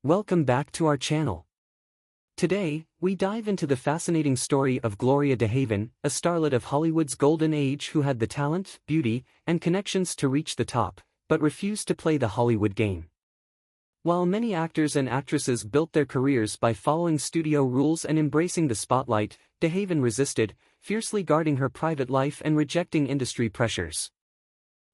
Welcome back to our channel. Today, we dive into the fascinating story of Gloria DeHaven, a starlet of Hollywood's golden age who had the talent, beauty, and connections to reach the top, but refused to play the Hollywood game. While many actors and actresses built their careers by following studio rules and embracing the spotlight, DeHaven resisted, fiercely guarding her private life and rejecting industry pressures.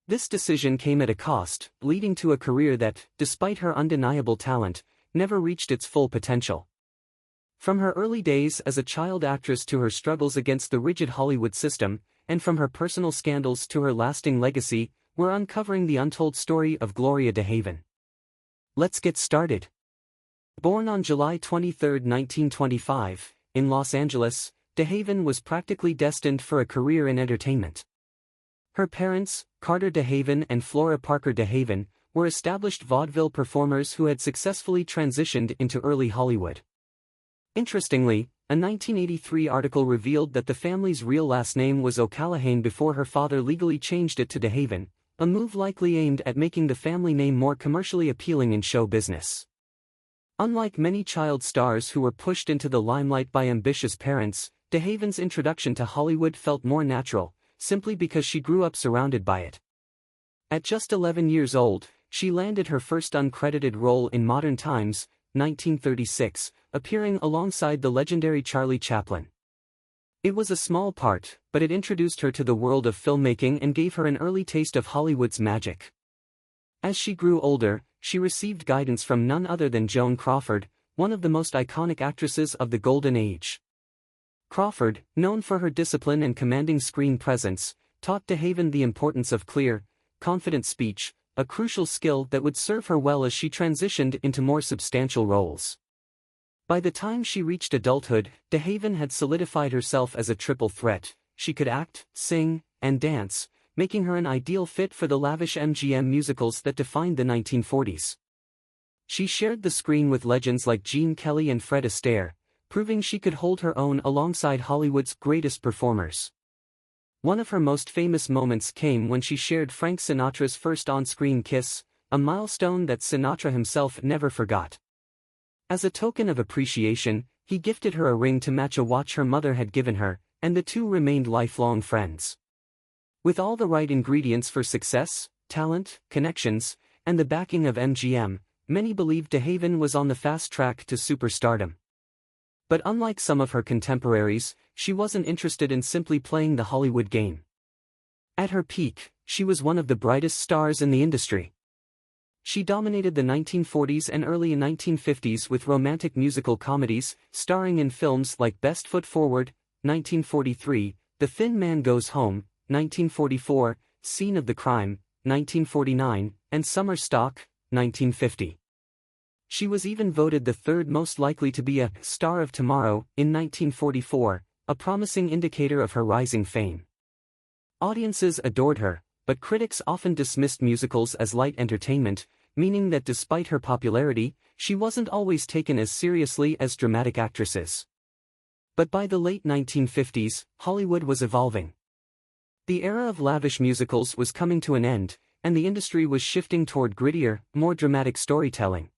This decision came at a cost, leading to a career that, despite her undeniable talent, never reached its full potential. From her early days as a child actress to her struggles against the rigid Hollywood system, and from her personal scandals to her lasting legacy, we're uncovering the untold story of Gloria DeHaven. Let's get started. Born on July 23, 1925, in Los Angeles, DeHaven was practically destined for a career in entertainment. Her parents, Carter DeHaven and Flora Parker DeHaven, were established vaudeville performers who had successfully transitioned into early Hollywood. Interestingly, a 1983 article revealed that the family's real last name was O'Callaghan before her father legally changed it to DeHaven, a move likely aimed at making the family name more commercially appealing in show business. Unlike many child stars who were pushed into the limelight by ambitious parents, DeHaven's introduction to Hollywood felt more natural, simply because she grew up surrounded by it. At just 11 years old, she landed her first uncredited role in Modern Times, 1936, appearing alongside the legendary Charlie Chaplin. It was a small part, but it introduced her to the world of filmmaking and gave her an early taste of Hollywood's magic. As she grew older, she received guidance from none other than Joan Crawford, one of the most iconic actresses of the Golden Age. Crawford, known for her discipline and commanding screen presence, taught DeHaven the importance of clear, confident speech, a crucial skill that would serve her well as she transitioned into more substantial roles. By the time she reached adulthood, DeHaven had solidified herself as a triple threat. She could act, sing, and dance, making her an ideal fit for the lavish MGM musicals that defined the 1940s. She shared the screen with legends like Gene Kelly and Fred Astaire, proving she could hold her own alongside Hollywood's greatest performers. One of her most famous moments came when she shared Frank Sinatra's first on-screen kiss, a milestone that Sinatra himself never forgot. As a token of appreciation, he gifted her a ring to match a watch her mother had given her, and the two remained lifelong friends. With all the right ingredients for success, talent, connections, and the backing of MGM, many believed DeHaven was on the fast track to superstardom. But unlike some of her contemporaries, she wasn't interested in simply playing the Hollywood game. At her peak, she was one of the brightest stars in the industry. She dominated the 1940s and early 1950s with romantic musical comedies, starring in films like Best Foot Forward, 1943, The Thin Man Goes Home, 1944, Scene of the Crime, 1949, and Summer Stock, 1950. She was even voted the third most likely to be a star of tomorrow in 1944, a promising indicator of her rising fame. Audiences adored her, but critics often dismissed musicals as light entertainment, meaning that despite her popularity, she wasn't always taken as seriously as dramatic actresses. But by the late 1950s, Hollywood was evolving. The era of lavish musicals was coming to an end, and the industry was shifting toward grittier, more dramatic storytelling.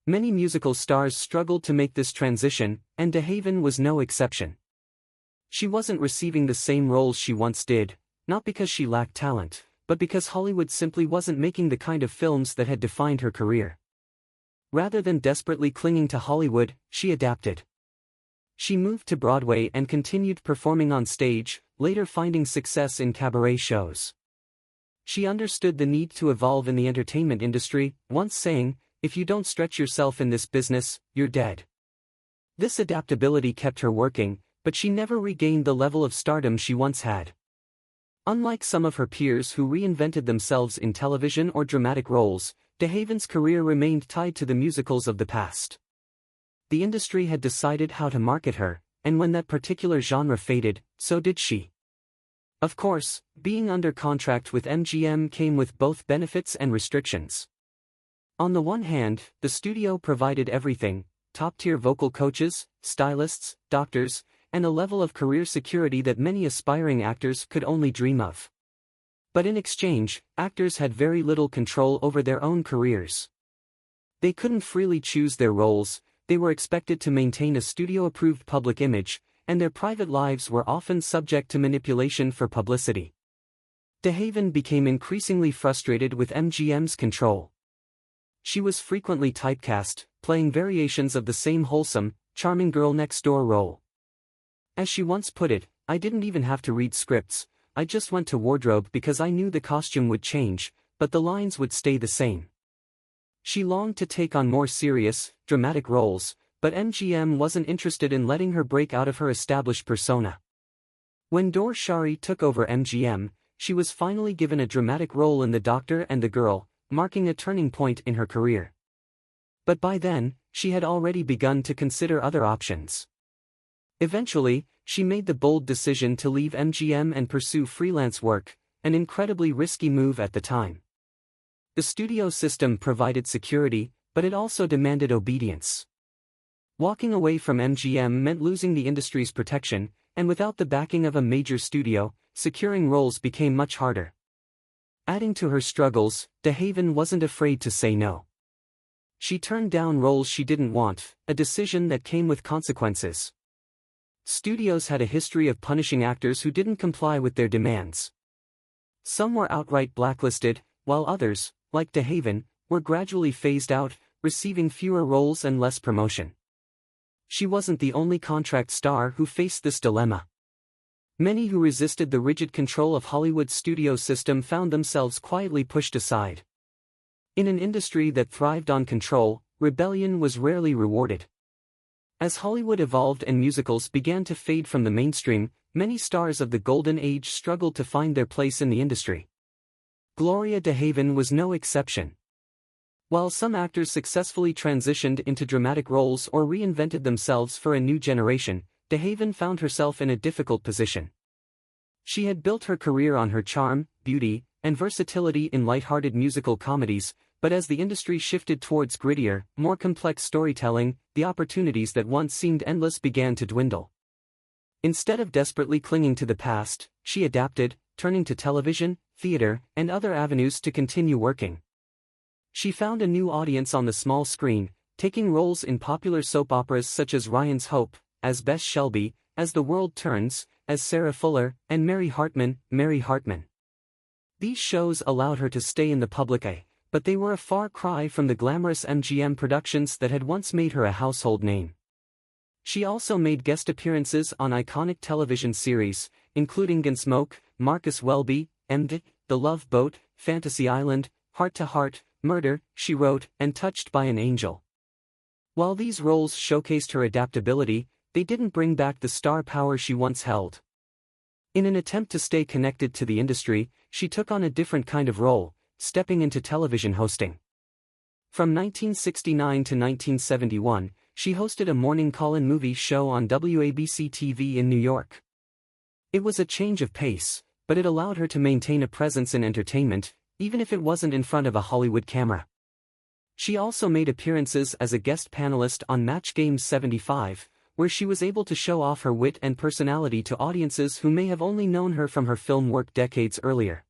Many musical stars struggled to make this transition, and DeHaven was no exception. She wasn't receiving the same roles she once did, not because she lacked talent, but because Hollywood simply wasn't making the kind of films that had defined her career. Rather than desperately clinging to Hollywood, she adapted. She moved to Broadway and continued performing on stage, later finding success in cabaret shows. She understood the need to evolve in the entertainment industry, once saying, "If you don't stretch yourself in this business, you're dead." This adaptability kept her working, but she never regained the level of stardom she once had. Unlike some of her peers who reinvented themselves in television or dramatic roles, DeHaven's career remained tied to the musicals of the past. The industry had decided how to market her, and when that particular genre faded, so did she. Of course, being under contract with MGM came with both benefits and restrictions. On the one hand, the studio provided everything: top-tier vocal coaches, stylists, doctors, and a level of career security that many aspiring actors could only dream of. But in exchange, actors had very little control over their own careers. They couldn't freely choose their roles, they were expected to maintain a studio-approved public image, and their private lives were often subject to manipulation for publicity. DeHaven became increasingly frustrated with MGM's control. She was frequently typecast, playing variations of the same wholesome, charming girl-next-door role. As she once put it, "I didn't even have to read scripts, I just went to wardrobe because I knew the costume would change, but the lines would stay the same." She longed to take on more serious, dramatic roles, but MGM wasn't interested in letting her break out of her established persona. When Dor Shari took over MGM, she was finally given a dramatic role in The Doctor and the Girl, marking a turning point in her career. But by then, she had already begun to consider other options. Eventually, she made the bold decision to leave MGM and pursue freelance work, an incredibly risky move at the time. The studio system provided security, but it also demanded obedience. Walking away from MGM meant losing the industry's protection, and without the backing of a major studio, securing roles became much harder. Adding to her struggles, DeHaven wasn't afraid to say no. She turned down roles she didn't want, a decision that came with consequences. Studios had a history of punishing actors who didn't comply with their demands. Some were outright blacklisted, while others, like DeHaven, were gradually phased out, receiving fewer roles and less promotion. She wasn't the only contract star who faced this dilemma. Many who resisted the rigid control of Hollywood's studio system found themselves quietly pushed aside. In an industry that thrived on control, rebellion was rarely rewarded. As Hollywood evolved and musicals began to fade from the mainstream, many stars of the Golden Age struggled to find their place in the industry. Gloria DeHaven was no exception. While some actors successfully transitioned into dramatic roles or reinvented themselves for a new generation, DeHaven found herself in a difficult position. She had built her career on her charm, beauty, and versatility in light-hearted musical comedies, but as the industry shifted towards grittier, more complex storytelling, the opportunities that once seemed endless began to dwindle. Instead of desperately clinging to the past, she adapted, turning to television, theater, and other avenues to continue working. She found a new audience on the small screen, taking roles in popular soap operas such as Ryan's Hope, as Bess Shelby, As the World Turns, as Sarah Fuller, and Mary Hartman. These shows allowed her to stay in the public eye, but they were a far cry from the glamorous MGM productions that had once made her a household name. She also made guest appearances on iconic television series, including Gunsmoke, Marcus Welby, The Love Boat, Fantasy Island, Heart to Heart, Murder, She Wrote, and Touched by an Angel. While these roles showcased her adaptability, they didn't bring back the star power she once held. In an attempt to stay connected to the industry, she took on a different kind of role, stepping into television hosting. From 1969 to 1971, she hosted a morning call-in movie show on WABC-TV in New York. It was a change of pace, but it allowed her to maintain a presence in entertainment, even if it wasn't in front of a Hollywood camera. She also made appearances as a guest panelist on Match Game 75, where she was able to show off her wit and personality to audiences who may have only known her from her film work decades earlier.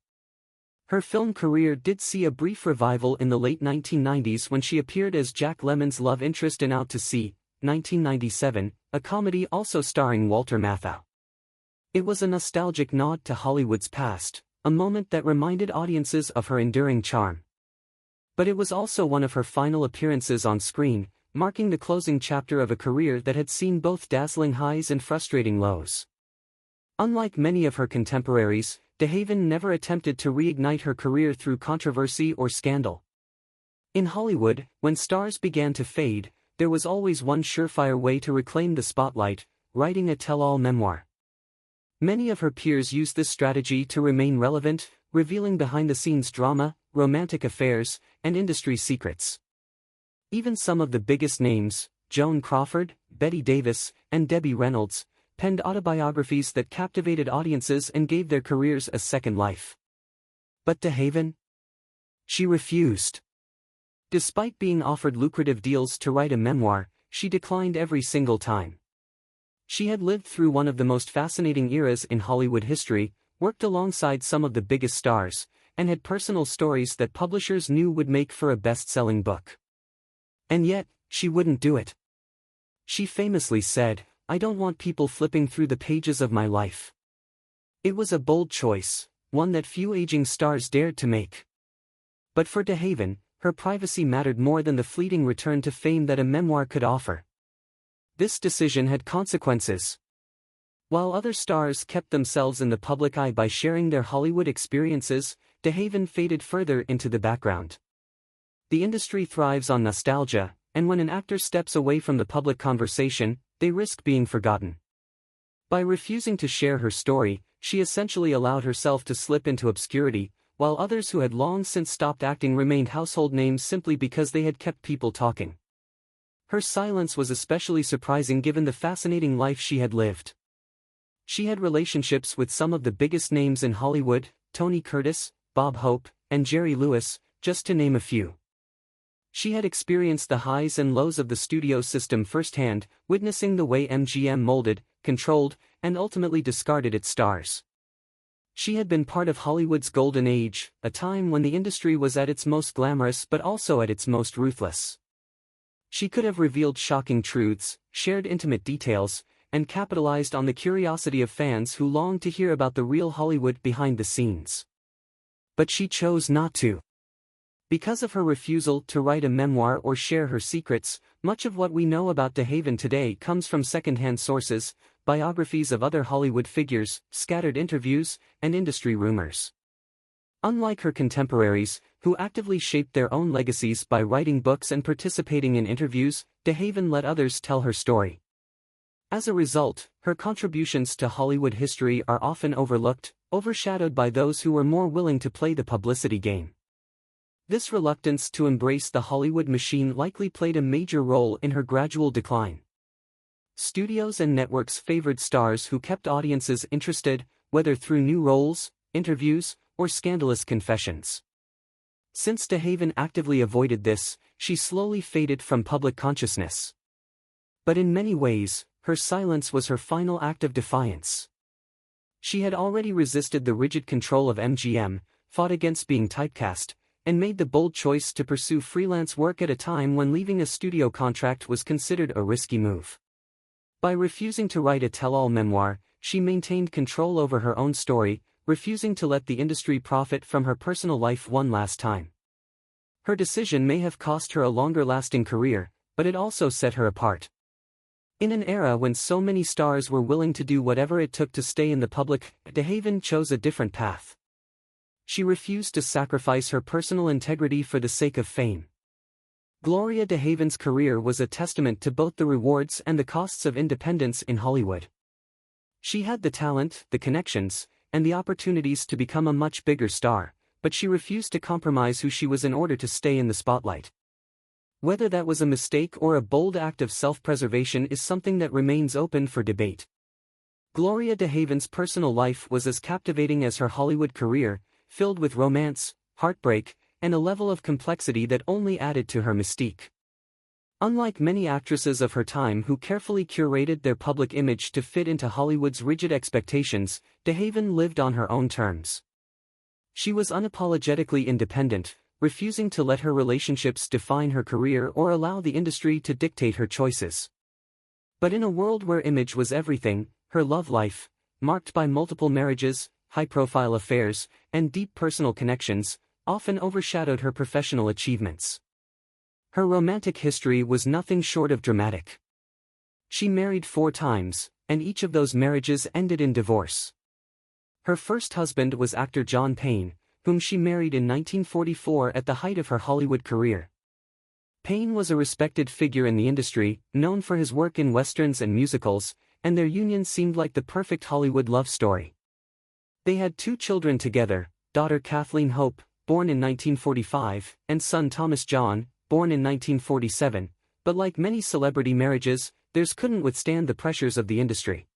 Her film career did see a brief revival in the late 1990s when she appeared as Jack Lemmon's love interest in Out to Sea, 1997, a comedy also starring Walter Matthau. It was a nostalgic nod to Hollywood's past, a moment that reminded audiences of her enduring charm. But it was also one of her final appearances on screen, marking the closing chapter of a career that had seen both dazzling highs and frustrating lows. Unlike many of her contemporaries, DeHaven never attempted to reignite her career through controversy or scandal. In Hollywood, when stars began to fade, there was always one surefire way to reclaim the spotlight: writing a tell-all memoir. Many of her peers used this strategy to remain relevant, revealing behind-the-scenes drama, romantic affairs, and industry secrets. Even some of the biggest names, Joan Crawford, Bette Davis, and Debbie Reynolds, penned autobiographies that captivated audiences and gave their careers a second life. But DeHaven? She refused. Despite being offered lucrative deals to write a memoir, she declined every single time. She had lived through one of the most fascinating eras in Hollywood history, worked alongside some of the biggest stars, and had personal stories that publishers knew would make for a best-selling book. And yet, she wouldn't do it. She famously said, "I don't want people flipping through the pages of my life." It was a bold choice, one that few aging stars dared to make. But for DeHaven, her privacy mattered more than the fleeting return to fame that a memoir could offer. This decision had consequences. While other stars kept themselves in the public eye by sharing their Hollywood experiences, DeHaven faded further into the background. The industry thrives on nostalgia, and when an actor steps away from the public conversation, they risk being forgotten. By refusing to share her story, she essentially allowed herself to slip into obscurity, while others who had long since stopped acting remained household names simply because they had kept people talking. Her silence was especially surprising given the fascinating life she had lived. She had relationships with some of the biggest names in Hollywood: Tony Curtis, Bob Hope, and Jerry Lewis, just to name a few. She had experienced the highs and lows of the studio system firsthand, witnessing the way MGM molded, controlled, and ultimately discarded its stars. She had been part of Hollywood's golden age, a time when the industry was at its most glamorous but also at its most ruthless. She could have revealed shocking truths, shared intimate details, and capitalized on the curiosity of fans who longed to hear about the real Hollywood behind the scenes. But she chose not to. Because of her refusal to write a memoir or share her secrets, much of what we know about DeHaven today comes from second-hand sources, biographies of other Hollywood figures, scattered interviews, and industry rumors. Unlike her contemporaries, who actively shaped their own legacies by writing books and participating in interviews, DeHaven let others tell her story. As a result, her contributions to Hollywood history are often overlooked, overshadowed by those who were more willing to play the publicity game. This reluctance to embrace the Hollywood machine likely played a major role in her gradual decline. Studios and networks favored stars who kept audiences interested, whether through new roles, interviews, or scandalous confessions. Since DeHaven actively avoided this, she slowly faded from public consciousness. But in many ways, her silence was her final act of defiance. She had already resisted the rigid control of MGM, fought against being typecast, and made the bold choice to pursue freelance work at a time when leaving a studio contract was considered a risky move. By refusing to write a tell-all memoir, she maintained control over her own story, refusing to let the industry profit from her personal life one last time. Her decision may have cost her a longer-lasting career, but it also set her apart. In an era when so many stars were willing to do whatever it took to stay in the public, DeHaven chose a different path. She refused to sacrifice her personal integrity for the sake of fame. Gloria DeHaven's career was a testament to both the rewards and the costs of independence in Hollywood. She had the talent, the connections, and the opportunities to become a much bigger star, but she refused to compromise who she was in order to stay in the spotlight. Whether that was a mistake or a bold act of self-preservation is something that remains open for debate. Gloria DeHaven's personal life was as captivating as her Hollywood career, filled with romance, heartbreak, and a level of complexity that only added to her mystique. Unlike many actresses of her time who carefully curated their public image to fit into Hollywood's rigid expectations, DeHaven lived on her own terms. She was unapologetically independent, refusing to let her relationships define her career or allow the industry to dictate her choices. But in a world where image was everything, her love life, marked by multiple marriages, high-profile affairs, and deep personal connections, often overshadowed her professional achievements. Her romantic history was nothing short of dramatic. She married 4 times, and each of those marriages ended in divorce. Her first husband was actor John Payne, whom she married in 1944 at the height of her Hollywood career. Payne was a respected figure in the industry, known for his work in westerns and musicals, and their union seemed like the perfect Hollywood love story. They had 2 children together, daughter Kathleen Hope, born in 1945, and son Thomas John, born in 1947, but like many celebrity marriages, theirs couldn't withstand the pressures of the industry.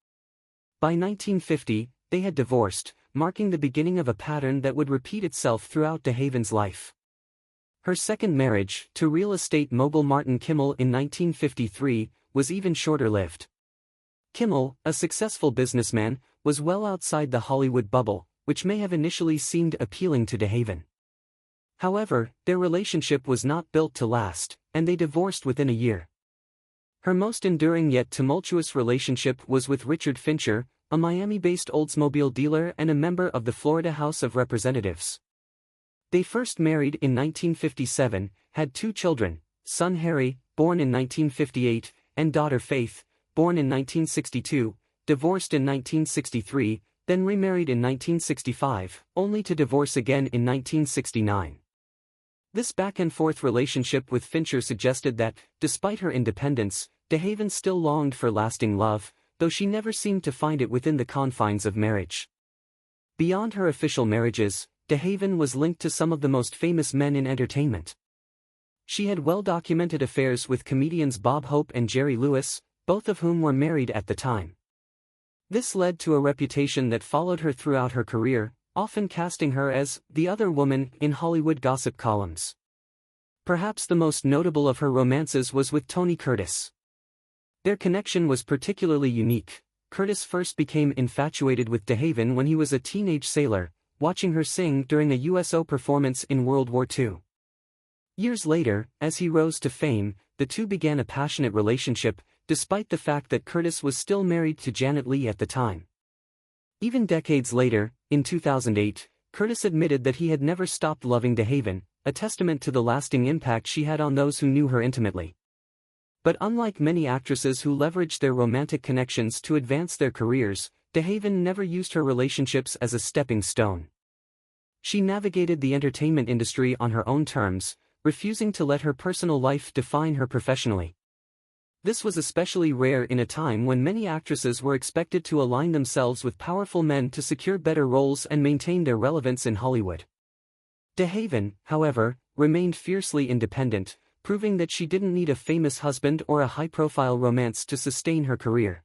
By 1950, they had divorced, marking the beginning of a pattern that would repeat itself throughout DeHaven's life. Her second marriage, to real estate mogul Martin Kimmel in 1953, was even shorter-lived. Kimmel, a successful businessman, was well outside the Hollywood bubble, which may have initially seemed appealing to DeHaven. However, their relationship was not built to last, and they divorced within a year. Her most enduring yet tumultuous relationship was with Richard Fincher, a Miami-based Oldsmobile dealer and a member of the Florida House of Representatives. They first married in 1957, had 2 children, son Harry, born in 1958, and daughter Faith, born in 1962, divorced in 1963, then remarried in 1965, only to divorce again in 1969. This back-and-forth relationship with Fincher suggested that, despite her independence, DeHaven still longed for lasting love, though she never seemed to find it within the confines of marriage. Beyond her official marriages, DeHaven was linked to some of the most famous men in entertainment. She had well-documented affairs with comedians Bob Hope and Jerry Lewis, both of whom were married at the time. This led to a reputation that followed her throughout her career, often casting her as the other woman in Hollywood gossip columns. Perhaps the most notable of her romances was with Tony Curtis. Their connection was particularly unique. Curtis first became infatuated with DeHaven when he was a teenage sailor, watching her sing during a USO performance in World War II. Years later, as he rose to fame, the two began a passionate relationship, despite the fact that Curtis was still married to Janet Leigh at the time. Even decades later, in 2008, Curtis admitted that he had never stopped loving DeHaven, a testament to the lasting impact she had on those who knew her intimately. But unlike many actresses who leveraged their romantic connections to advance their careers, DeHaven never used her relationships as a stepping stone. She navigated the entertainment industry on her own terms, refusing to let her personal life define her professionally. This was especially rare in a time when many actresses were expected to align themselves with powerful men to secure better roles and maintain their relevance in Hollywood. DeHaven, however, remained fiercely independent, proving that she didn't need a famous husband or a high-profile romance to sustain her career.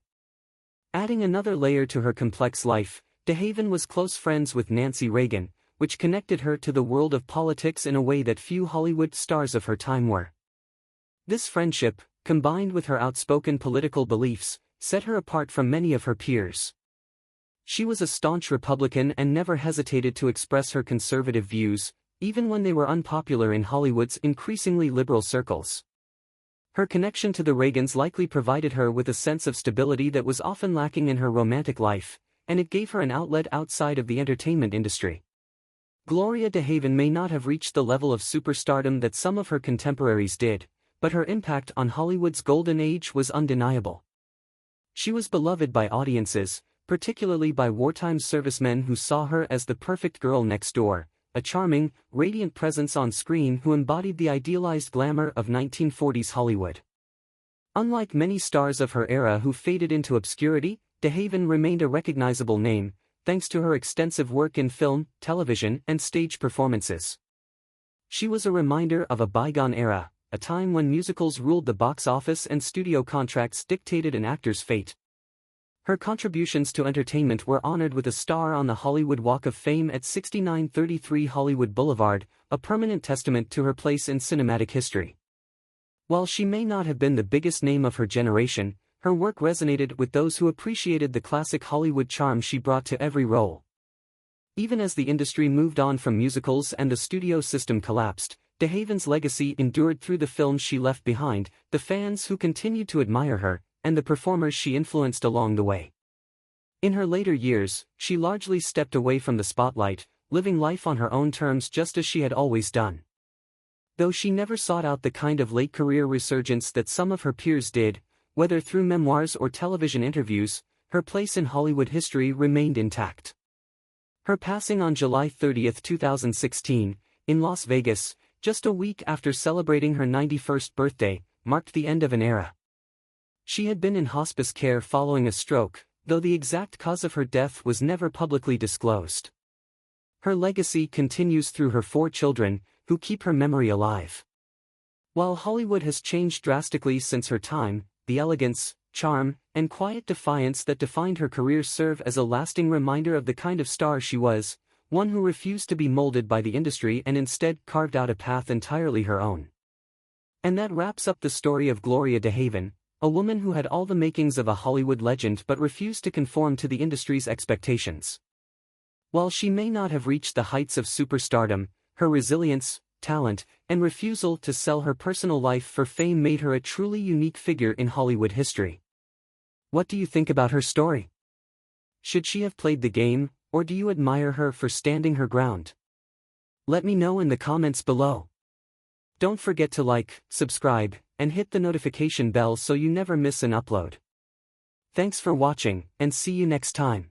Adding another layer to her complex life, DeHaven was close friends with Nancy Reagan, which connected her to the world of politics in a way that few Hollywood stars of her time were. This friendship, combined with her outspoken political beliefs, set her apart from many of her peers. She was a staunch Republican and never hesitated to express her conservative views, even when they were unpopular in Hollywood's increasingly liberal circles. Her connection to the Reagans likely provided her with a sense of stability that was often lacking in her romantic life, and it gave her an outlet outside of the entertainment industry. Gloria DeHaven may not have reached the level of superstardom that some of her contemporaries did, but her impact on Hollywood's golden age was undeniable. She was beloved by audiences, particularly by wartime servicemen who saw her as the perfect girl next door, a charming, radiant presence on screen who embodied the idealized glamour of 1940s Hollywood. Unlike many stars of her era who faded into obscurity, DeHaven remained a recognizable name, thanks to her extensive work in film, television, and stage performances. She was a reminder of a bygone era, a time when musicals ruled the box office and studio contracts dictated an actor's fate. Her contributions to entertainment were honored with a star on the Hollywood Walk of Fame at 6933 Hollywood Boulevard, a permanent testament to her place in cinematic history. While she may not have been the biggest name of her generation, her work resonated with those who appreciated the classic Hollywood charm she brought to every role. Even as the industry moved on from musicals and the studio system collapsed, DeHaven's legacy endured through the films she left behind, the fans who continued to admire her, and the performers she influenced along the way. In her later years, she largely stepped away from the spotlight, living life on her own terms just as she had always done. Though she never sought out the kind of late-career resurgence that some of her peers did, whether through memoirs or television interviews, her place in Hollywood history remained intact. Her passing on July 30, 2016, in Las Vegas, just a week after celebrating her 91st birthday, marked the end of an era. She had been in hospice care following a stroke, though the exact cause of her death was never publicly disclosed. Her legacy continues through her 4 children, who keep her memory alive. While Hollywood has changed drastically since her time, the elegance, charm, and quiet defiance that defined her career serve as a lasting reminder of the kind of star she was, one who refused to be molded by the industry and instead carved out a path entirely her own. And that wraps up the story of Gloria DeHaven, a woman who had all the makings of a Hollywood legend but refused to conform to the industry's expectations. While she may not have reached the heights of superstardom, Her resilience, talent, and refusal to sell her personal life for fame made her a truly unique figure in Hollywood history. What do you think about her story? Should she have played the game, or do you admire her for standing her ground? Let me know in the comments below. Don't forget to like, subscribe, and hit the notification bell so you never miss an upload. Thanks for watching, and see you next time.